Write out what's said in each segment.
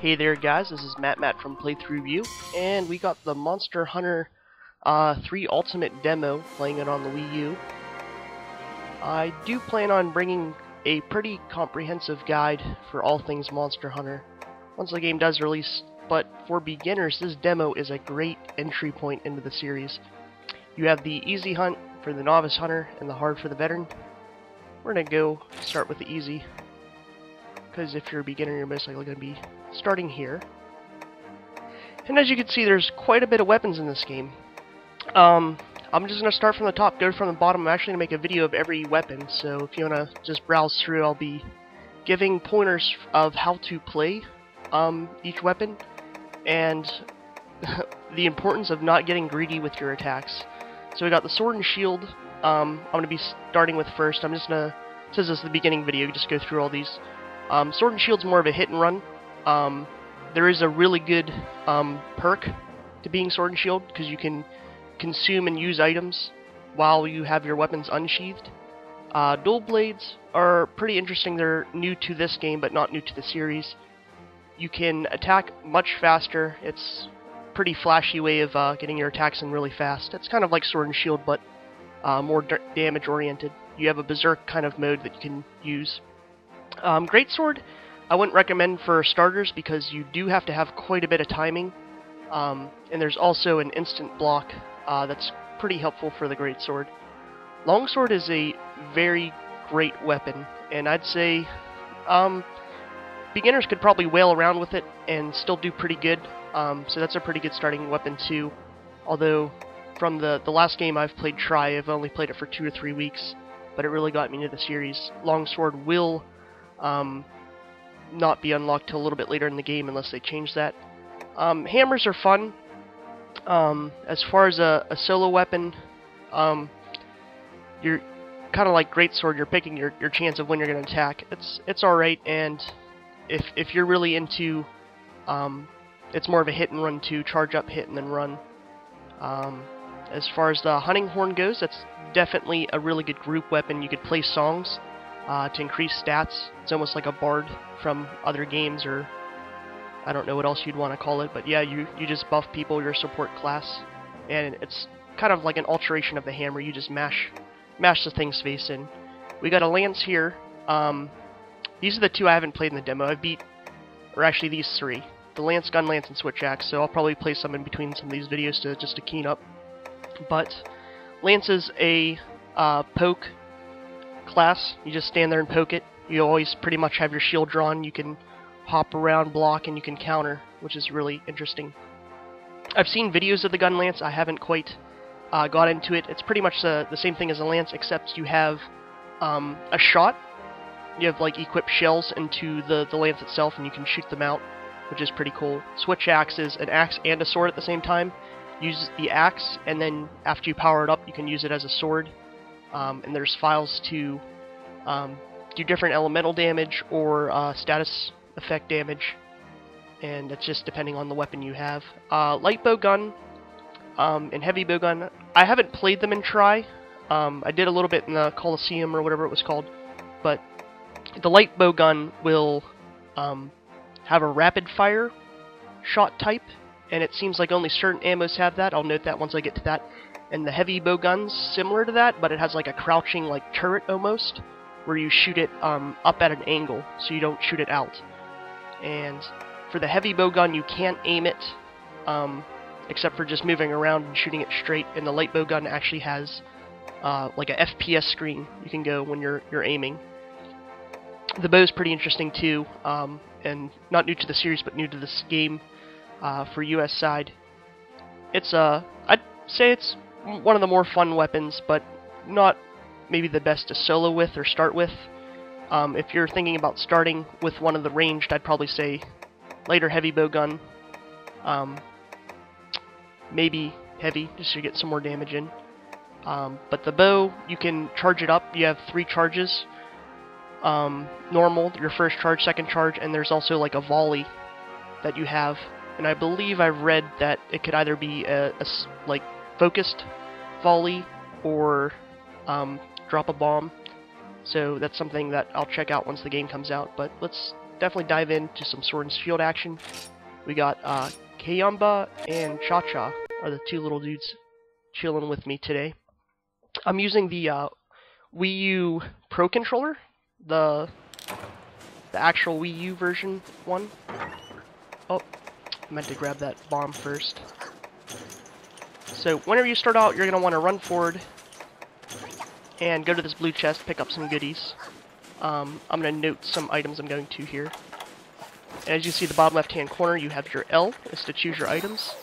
Hey there guys, this is Matt from PlayThruView, and we got the Monster Hunter 3 Ultimate demo, playing it on the Wii U. I do plan on bringing a pretty comprehensive guide for all things Monster Hunter once the game does release, but for beginners this demo is a great entry point into the series. You have the easy hunt for the novice hunter and the hard for the veteran. We're going to go start with the easy, because if you're a beginner you're most likely going to be starting here. And as you can see, there's quite a bit of weapons in this game. I'm just going to start from the top, go from the bottom. I'm actually going to make a video of every weapon, so if you want to just browse through, I'll be giving pointers of how to play each weapon, and the importance of not getting greedy with your attacks. So we got the sword and shield. I'm going to be starting with first. I'm just going to, since this is the beginning video, you just go through all these. Sword and shield's more of a hit and run. There is a really good perk to being sword and shield, because you can consume and use items while you have your weapons unsheathed. Dual blades are pretty interesting. They're new to this game, but not new to the series. You can attack much faster. It's a pretty flashy way of getting your attacks in really fast. It's kind of like sword and shield, but more damage oriented. You have a berserk kind of mode that you can use. Greatsword I wouldn't recommend for starters, because you do have to have quite a bit of timing, and there's also an instant block that's pretty helpful for the greatsword. Longsword is a very great weapon, and I'd say beginners could probably whale around with it and still do pretty good, so that's a pretty good starting weapon too. Although from the last game I've played Try, I've only played it for 2 or 3 weeks, but it really got me into the series. Longsword will not be unlocked till a little bit later in the game unless they change that. Hammers are fun. As far as a solo weapon, you're kind of like greatsword. You're picking your chance of when you're going to attack. It's all right, and if you're really into, it's more of a hit and run too. Charge up, hit, and then run. As far as the hunting horn goes, that's definitely a really good group weapon. You could play songs to increase stats. It's almost like a bard from other games, or I don't know what else you'd want to call it, but yeah, you just buff people, your support class, and it's kind of like an alteration of the hammer. You just mash the thing's face in. We got a lance here. These are the 2 I haven't played in the demo. I've beat, or actually these 3, the lance, gun lance, and switch axe, so I'll probably play some in between some of these videos just to keen up. But lance is a poke class. You just stand there and poke it. You always pretty much have your shield drawn. You can hop around, block, and you can counter, which is really interesting. I've seen videos of the gun lance. I haven't quite got into it. It's pretty much the same thing as a lance, except you have a shot. You have like equipped shells into the lance itself, and you can shoot them out, which is pretty cool. Switch axe is an axe and a sword at the same time. Use the axe, and then after you power it up, you can use it as a sword. And there's files to do different elemental damage or status effect damage, and it's just depending on the weapon you have. Light bow gun and heavy bow gun, I haven't played them in Try. I did a little bit in the Coliseum or whatever it was called, but the light bow gun will have a rapid fire shot type, and it seems like only certain ammos have that. I'll note that once I get to that. And the heavy bow gun's similar to that, but it has like a crouching like turret almost, where you shoot it up at an angle, so you don't shoot it out. And for the heavy bow gun, you can't aim it, except for just moving around and shooting it straight. And the light bow gun actually has like a FPS screen you can go when you're aiming. The bow's pretty interesting too, and not new to the series, but new to this game for US side. It's I'd say it's one of the more fun weapons, but not maybe the best to solo with or start with. If you're thinking about starting with one of the ranged, I'd probably say lighter heavy bow gun. Maybe heavy, just to get some more damage in. But the bow, you can charge it up. You have 3 charges. Normal, your first charge, second charge, and there's also like a volley that you have. And I believe I've read that it could either be a like focused volley or drop a bomb. So that's something that I'll check out once the game comes out. But let's definitely dive into some sword and shield action. We got Kayamba and Cha-Cha are the two little dudes chilling with me today. I'm using the Wii U Pro controller, the actual Wii U version one. Oh, I meant to grab that bomb first. So whenever you start out, you're going to want to run forward and go to this blue chest, pick up some goodies. I'm going to note some items I'm going to here. And as you see the bottom left hand corner, you have your L, is to choose your items.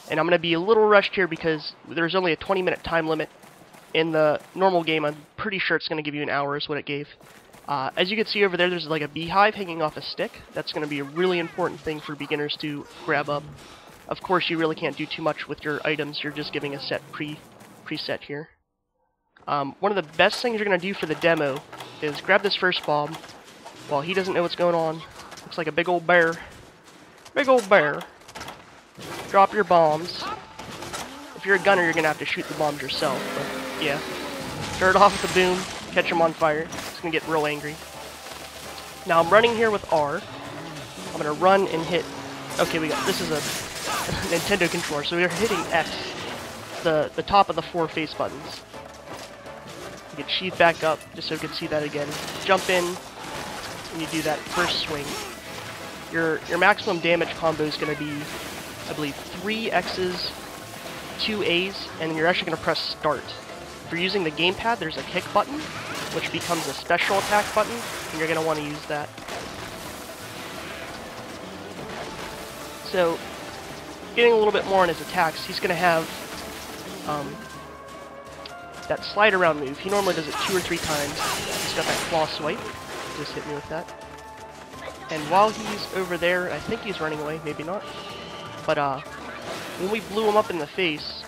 And I'm going to be a little rushed here because there's only a 20-minute time limit. In the normal game, I'm pretty sure it's going to give you an hour is what it gave. As you can see over there, there's like a beehive hanging off a stick. That's going to be a really important thing for beginners to grab up. Of course, you really can't do too much with your items. You're just giving a set preset here. One of the best things you're going to do for the demo is grab this first bomb while he doesn't know what's going on. Looks like a big old bear. Big old bear. Drop your bombs. If you're a gunner, you're going to have to shoot the bombs yourself. But yeah. Start off with the boom. Catch him on fire. It's going to get real angry. Now I'm running here with R. I'm going to run and hit... Okay, this is a Nintendo controller, so we're hitting X, the top of the 4 face buttons. You get sheathed back up, just so you can see that again. Jump in, and you do that first swing. Your maximum damage combo is going to be, I believe, 3 X's, 2 A's, and you're actually going to press start. If you're using the gamepad, there's a kick button, which becomes a special attack button, and you're going to want to use that. So, getting a little bit more on his attacks, he's going to have that slide around move. He normally does it 2 or 3 times. He's got that claw swipe. Just hit me with that. And while he's over there, I think he's running away, maybe not. But when we blew him up in the face,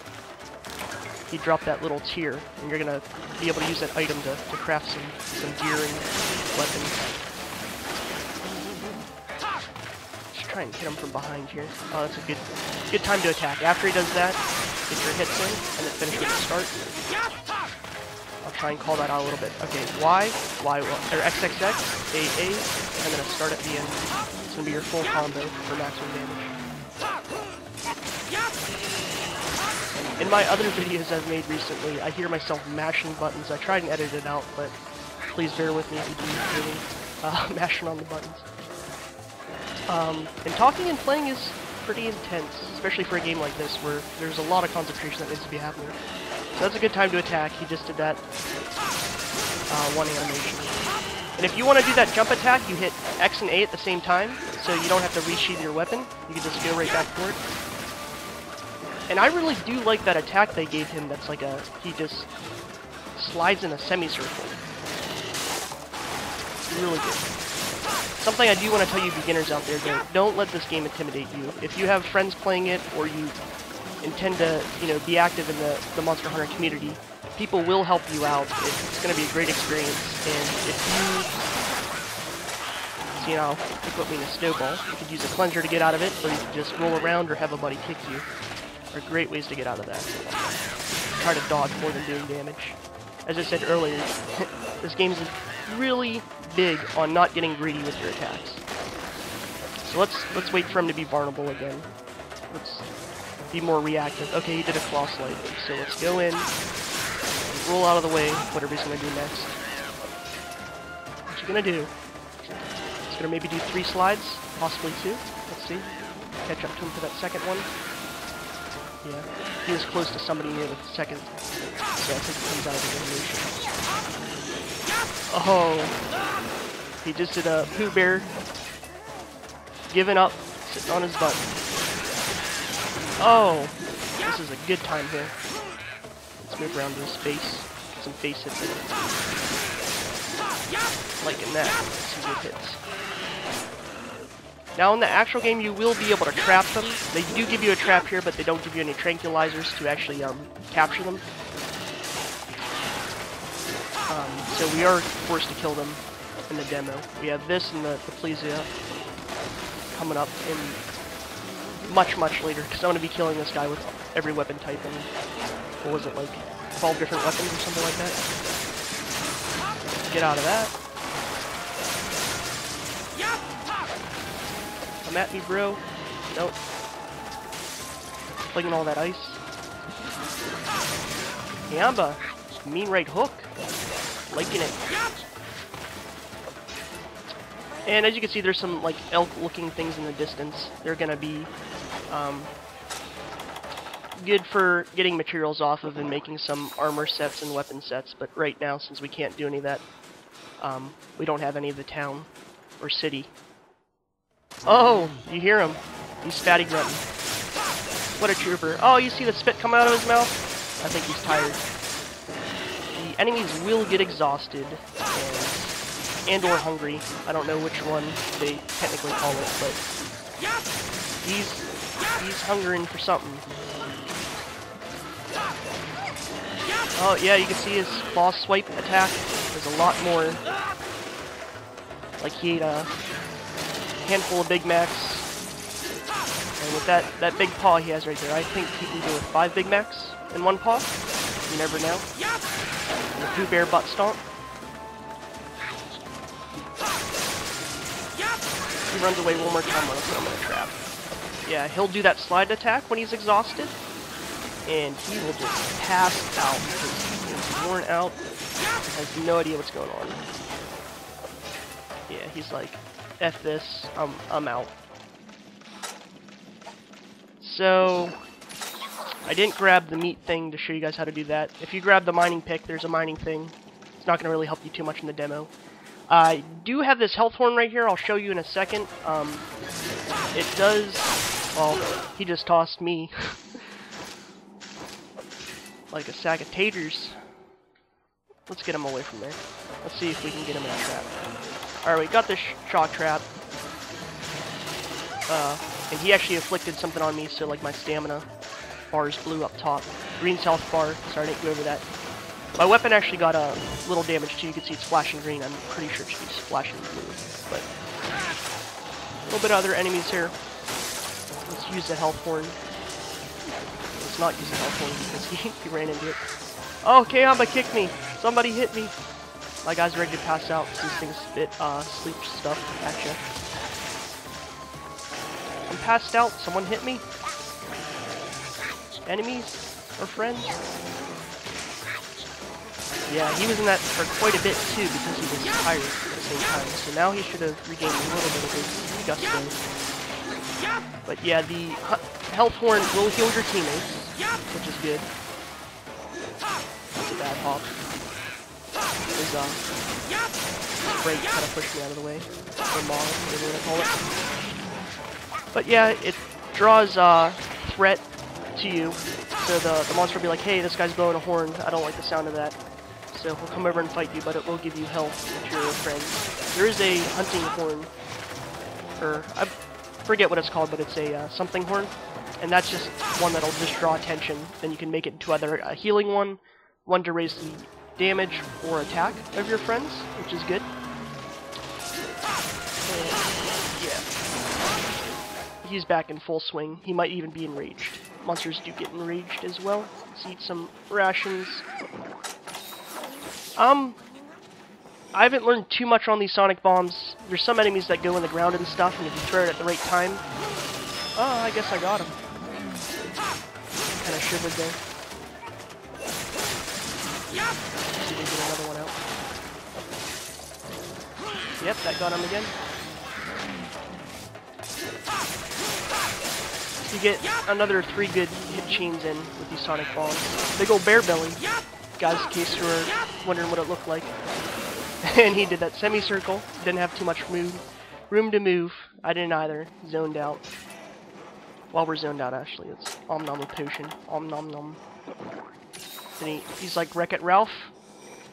he dropped that little tear, and you're going to be able to use that item to craft some gear and weapons. Try and hit him from behind here. Oh, that's a good time to attack. After he does that, get your hits in, and then finish with a start. I'll try and call that out a little bit. Okay, or XXXAA, and then a start at the end. It's going to be your full combo for maximum damage. And in my other videos I've made recently, I hear myself mashing buttons. I tried and edited it out, but please bear with me if you do hear me mashing on the buttons. And talking and playing is pretty intense, especially for a game like this, where there's a lot of concentration that needs to be happening. So that's a good time to attack. He just did that one animation. And if you want to do that jump attack, you hit X and A at the same time, so you don't have to resheath your weapon. You can just go right back for it. And I really do like that attack they gave him that's like he just slides in a semicircle. Really good. Something I do want to tell you beginners out there, don't let this game intimidate you. If you have friends playing it, or you intend to, be active in the Monster Hunter community, people will help you out. It's going to be a great experience, and if you, you put me in a snowball, you could use a cleanser to get out of it, or you could just roll around or have a buddy kick you. Are great ways to get out of that. Try to dodge more than doing damage. As I said earlier, this game is really big on not getting greedy with your attacks. So let's wait for him to be vulnerable again. Let's be more reactive. Okay, he did a claw slide, so let's go in, roll out of the way, whatever he's gonna do next. What's he gonna do? He's gonna maybe do 3 slides, possibly 2. Let's see. Catch up to him for that second one. Yeah, he was close to somebody near the second, so I think it comes out of the animation. Oh, he just did a Pooh Bear, giving up, sitting on his butt. Oh, this is a good time here. Let's move around to his face, get some face hits in it. Liking that, some good hits. Now in the actual game you will be able to trap them. They do give you a trap here, but they don't give you any tranquilizers to actually capture them. So we are forced to kill them in the demo. We have this and the PlayThruView coming up in much later, because I'm going to be killing this guy with every weapon type and, what was it, like 12 different weapons or something like that. Get out of that. Come at me, bro. Nope. Flinging all that ice. Yamba. Mean right hook. Liking it. And as you can see, there's some like elk-looking things in the distance. They're gonna be good for getting materials off of and making some armor sets and weapon sets. But right now, since we can't do any of that, we don't have any of the town or city. Oh, you hear him? He's fatty grunting. What a trooper! Oh, you see the spit coming out of his mouth? I think he's tired. The enemies will get exhausted and or hungry. I don't know which one they technically call it, but he's hungering for something. Oh yeah, you can see his boss swipe attack. There's a lot more. Like he ate a handful of Big Macs, and with that big paw he has right there, I think he can do with 5 Big Macs in one paw. You never know. And the Pooh Bear butt stomp. He runs away one more time, I'm gonna put him in a trap. Yeah, he'll do that slide attack when he's exhausted, and he will just pass out because he's worn out, has no idea what's going on. Yeah, he's like, F this, I'm out. So, I didn't grab the meat thing to show you guys how to do that. If you grab the mining pick, there's a mining thing. It's not going to really help you too much in the demo. I do have this health horn right here, I'll show you in a second. It does, well, he just tossed me like a sack of taters. Let's get him away from there. Let's see if we can get him in a trap. Alright, we got this shock trap. And he actually inflicted something on me, so like my stamina bar is blue up top. Green's health bar, sorry I didn't go over that. My weapon actually got a little damage too, you can see it's flashing green, I'm pretty sure it should be flashing blue. But a little bit of other enemies here. Let's use the health horn. Let's not use the health horn because he ran into it. Oh, Kayamba kicked me! Somebody hit me! My guy's ready to pass out because these things spit sleep stuff at you. I'm passed out, someone hit me? Enemies? Or friends? Yeah, he was in that for quite a bit too because he was tired at the same time. So now he should have regained a little bit of his gusto. But yeah, the health horn will heal your teammates, which is good. That's a bad hop. His break kind of pushed me out of the way. Or maul, whatever you want to call it. But yeah, it draws threat to you. So the monster will be like, hey, this guy's blowing a horn. I don't like the sound of that. So he'll come over and fight you, but it will give you health if you're a friend. There is a hunting horn, or I forget what it's called, but it's a something horn, and that's just one that'll just draw attention. Then you can make it into either a healing one to raise the damage or attack of your friends, which is good. And yeah, he's back in full swing. He might even be enraged. Monsters do get enraged as well. Let's eat some rations. I haven't learned too much on these sonic bombs. There's some enemies that go in the ground and stuff, and if you throw it at the right time... Oh, I guess I got him. Kind of shivered there. See if we get another one out. Yep, that got him again. You get another 3 good hit chains in with these sonic bombs. Big ol' bear belly. Guys, in case you were wondering what it looked like. And he did that semicircle. Didn't have too much room to move. I didn't either. Zoned out. While we're zoned out, actually, it's Om Nom potion. Om Nom Nom. Then he's like Wreck-It Ralph.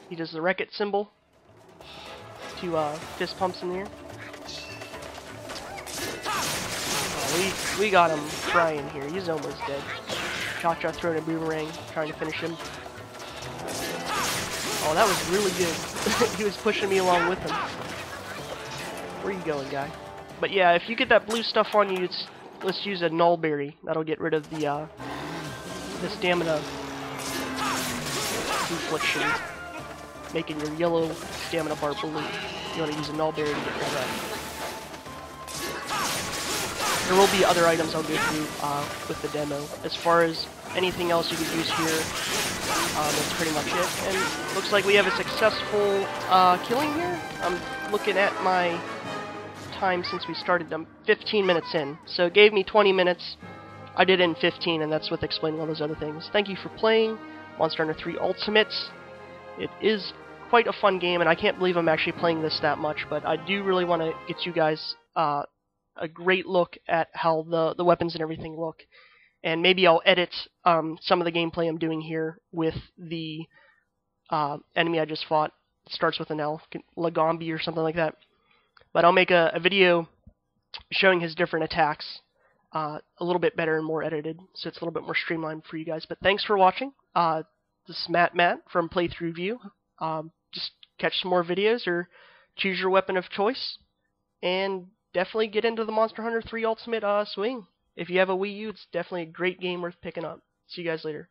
He does the Wreck-It symbol. 2 fist pumps in the air. Oh, we got him crying here. He's almost dead. Cha-Cha throwing a boomerang, trying to finish him. Oh, that was really good. He was pushing me along with him. Where you going, guy? But yeah, if you get that blue stuff on you, let's use a null berry. That'll get rid of the stamina infliction, making your yellow stamina bar blue. You want to use a null berry to get rid of that. there will be other items I'll go through with the demo. As far as anything else you can use here, that's pretty much it. And looks like we have a successful killing here. I'm looking at my time since we started. I'm 15 minutes in, so it gave me 20 minutes. I did it in 15, and that's with explaining all those other things. Thank you for playing Monster Hunter 3 Ultimate. It is quite a fun game, and I can't believe I'm actually playing this that much, but I do really want to get you guys a great look at how the weapons and everything look. And maybe I'll edit some of the gameplay I'm doing here with the enemy I just fought. It starts with an L, Lagombi or something like that. But I'll make a video showing his different attacks a little bit better and more edited, so it's a little bit more streamlined for you guys. But thanks for watching. This is Matt from PlayThruView. Just catch some more videos or choose your weapon of choice, and definitely get into the Monster Hunter 3 Ultimate swing. If you have a Wii U, it's definitely a great game worth picking up. See you guys later.